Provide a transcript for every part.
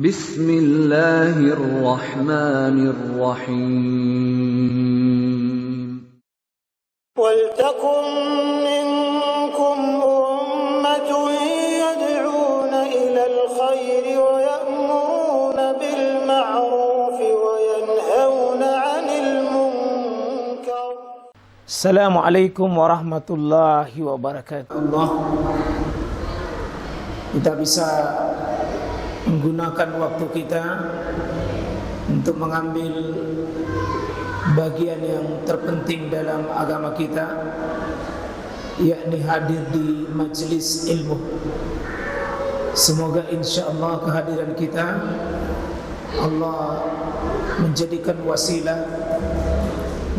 Bismillahirrahmanirrahim. وَلْتَكُنْ مِنْكُمْ أُمَّةٌ يَدْعُونَ إِلَى الْخَيْرِ وَيَأْمُرُونَ بِالْمَعْرُوفِ وَيَنْهَوْنَ عَنِ الْمُنْكَرِ. Assalamualaikum warahmatullahi wabarakatuh. Kita bisa menggunakan waktu kita untuk mengambil bagian yang terpenting dalam agama kita, yakni hadir di majlis ilmu. Semoga insyaAllah kehadiran kita Allah menjadikan wasilah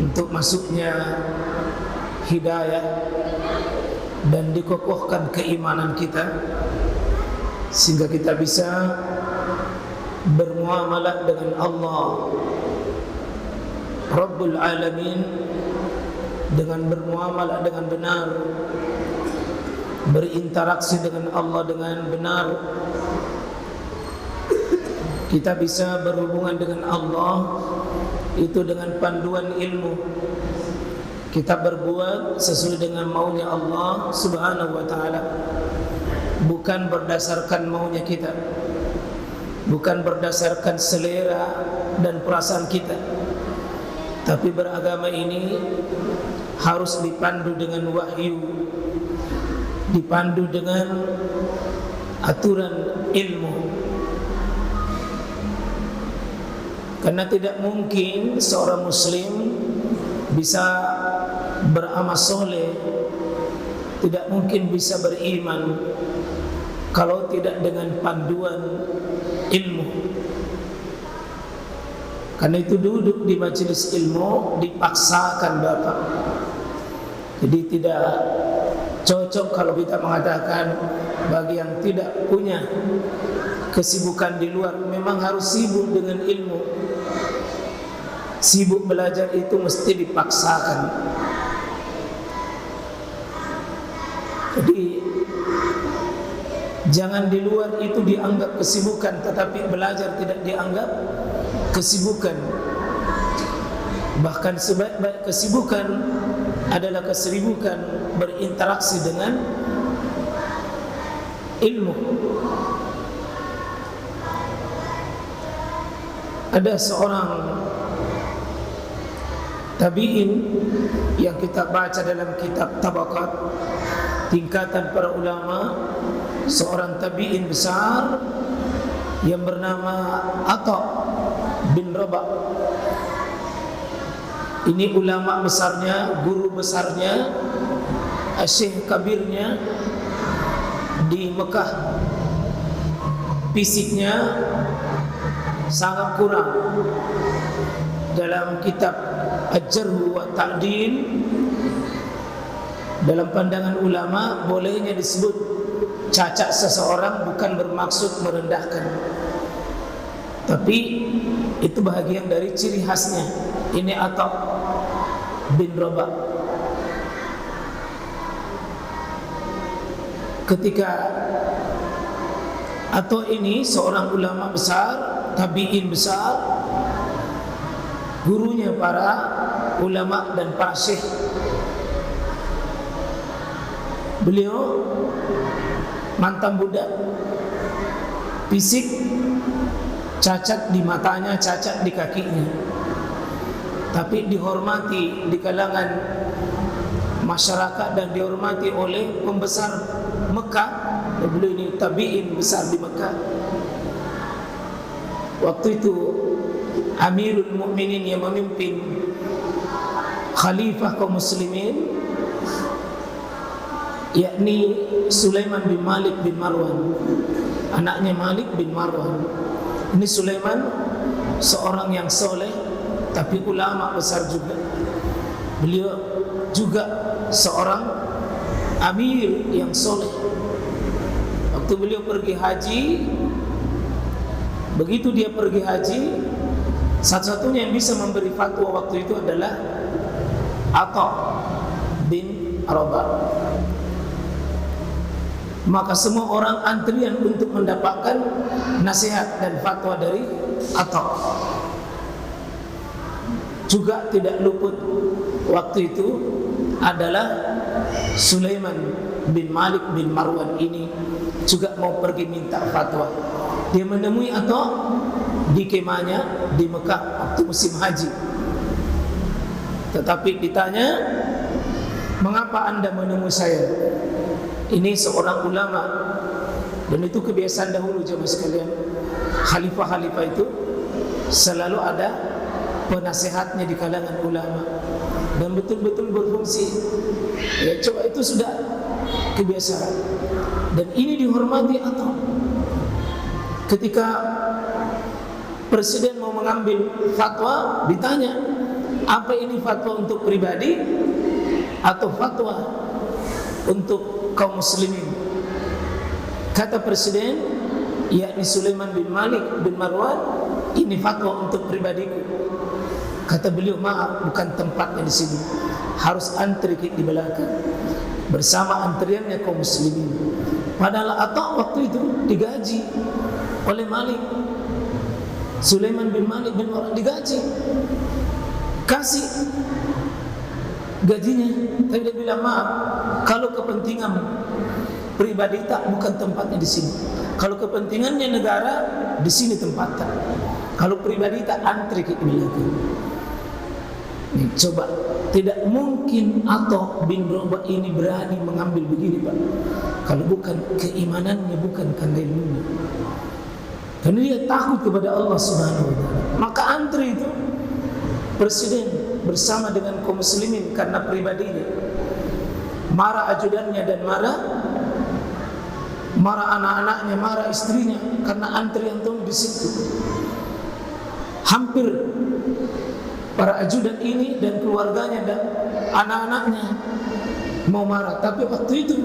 untuk masuknya hidayah dan dikokohkan keimanan kita, sehingga kita bisa bermuamalah dengan Allah Rabbul Alamin dengan bermuamalah dengan benar, berinteraksi dengan Allah dengan benar. Kita bisa berhubungan dengan Allah itu dengan panduan ilmu. Kita berbuat sesuai dengan maunya Allah Subhanahu wa ta'ala, bukan berdasarkan maunya kita, bukan berdasarkan selera dan perasaan kita. Tapi beragama ini harus dipandu dengan wahyu, dipandu dengan aturan ilmu. Karena tidak mungkin seorang muslim bisa beramal soleh, tidak mungkin bisa beriman kalau tidak dengan panduan ilmu. Karena itu duduk di majelis ilmu dipaksakan Bapak. Jadi tidak cocok kalau kita mengatakan bagi yang tidak punya kesibukan di luar, memang harus sibuk dengan ilmu. Sibuk belajar itu mesti dipaksakan. Jadi jangan di luar itu dianggap kesibukan, tetapi belajar tidak dianggap kesibukan. Bahkan sebaik-baik kesibukan adalah kesibukan berinteraksi dengan ilmu. Ada seorang tabi'in yang kita baca dalam kitab Tabaqat, tingkatan para ulama, seorang tabi'in besar yang bernama Atha bin Rabah. Ini ulama besarnya, guru besarnya, syekh kabirnya di Mekah. Fisiknya sangat kurang. Dalam kitab Al-Jarh wa Ta'dil, dalam pandangan ulama, bolehnya disebut cacat seseorang bukan bermaksud merendahkan, tapi itu bahagian dari ciri khasnya. Ini Atha bin Rabah. Ketika Atha ini seorang ulama besar, tabi'in besar, gurunya para ulama dan para syekh. Beliau mantan budak, fisik cacat di matanya, cacat di kakinya, tapi dihormati di kalangan masyarakat dan dihormati oleh pembesar Mekah. Beliau ini tabi'in besar di Mekah. Waktu itu Amirul Mukminin yang memimpin khalifah kaum muslimin, yakni Sulaiman bin Malik bin Marwan, anaknya Malik bin Marwan. Ini Sulaiman seorang yang soleh, tapi ulama besar juga. Beliau juga seorang amir yang soleh. Waktu beliau pergi haji, begitu dia pergi haji, satu-satunya yang bisa memberi fatwa waktu itu adalah Atha bin Rabah. maka semua orang antrian untuk mendapatkan nasihat dan fatwa dari Atha. Juga tidak luput waktu itu adalah Sulaiman bin Malik bin Marwan ini juga mau pergi minta fatwa. Dia menemui Atha di kemahnya di Mekah waktu musim haji. Tetapi ditanya, mengapa anda menemui saya? Ini seorang ulama, dan itu kebiasaan dahulu jemaah sekalian. Khalifah-khalifah itu selalu ada penasehatnya di kalangan ulama dan betul-betul berfungsi. Ya, coba itu sudah kebiasaan. Dan ini dihormati Atha. Ketika presiden mau mengambil fatwa, ditanya, apa ini fatwa untuk pribadi atau fatwa untuk kaum muslimin? Kata presiden, yakni Sulaiman bin Malik bin Marwan, ini fatwa untuk pribadiku. Kata beliau, maaf, bukan tempatnya di sini. Harus antri di belakang bersama antriannya kaum muslimin. Padahal Atha waktu itu digaji oleh Malik. Sulaiman bin Malik bin Marwan digaji, kasih gajinya. Tapi dia bilang, maaf, kalau kepentingan pribadi tak, bukan tempatnya di sini. Kalau kepentingannya negara, di sini tempatnya. Kalau pribadi tak, antri ke belakang. Nih, coba, tidak mungkin Atha bin Rabah ini berani mengambil begini, Pak. Kalau bukan keimanannya, bukan karena ilmunya. Karena dia takut kepada Allah Subhanahu wa taala. Maka antri itu presiden bersama dengan kaum muslimin karena pribadinya. Marah ajudannya dan marah anak-anaknya, marah istrinya karena antrian itu di situ. Hampir para ajudan ini dan keluarganya dan anak-anaknya mau marah, tapi waktu itu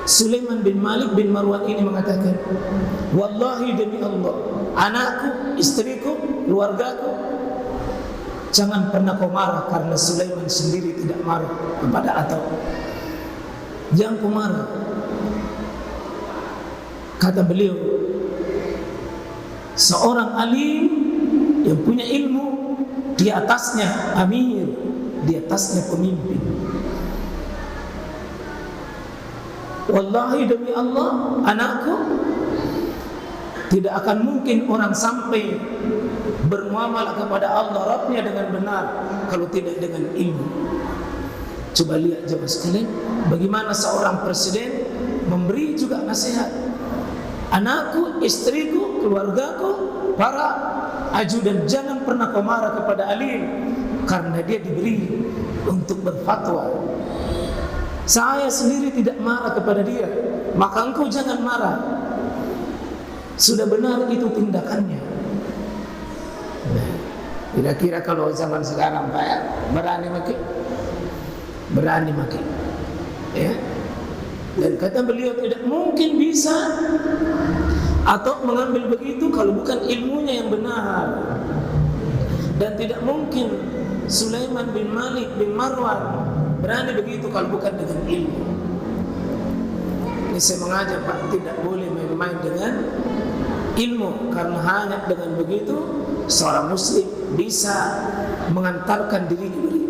Sulaiman bin Malik bin Marwan ini mengatakan, wallahi demi Allah, anakku, istriku, keluargaku, jangan pernah kau marah, karena Sulaiman sendiri tidak marah kepada Atha. Jangan kau marah. Kata beliau, seorang alim yang punya ilmu, di atasnya amir, di atasnya pemimpin. Wallahi demi Allah, anakku, tidak akan mungkin orang sampai bermuamalah kepada Allah Rabbnya dengan benar kalau tidak dengan ilmu. Coba lihat jemaah sekalian, bagaimana seorang presiden memberi juga nasihat. Anakku, istriku, keluargaku, para ajudan, jangan pernah kau marah kepada alim, karena dia diberi untuk berfatwa. Saya sendiri tidak marah kepada dia, maka engkau jangan marah. Sudah benar itu tindakannya. Nah, kira-kira kalau zaman sekarang Pak, ya, berani maki, ya. Dan kata beliau, tidak mungkin bisa atau mengambil begitu kalau bukan ilmunya yang benar. Dan tidak mungkin Sulaiman bin Malik bin Marwan berani begitu kalau bukan dengan ilmu. Ini saya mengajak Pak, tidak boleh main-main dengan ilmu, karena hanya dengan begitu seorang muslim bisa mengantarkan dirinya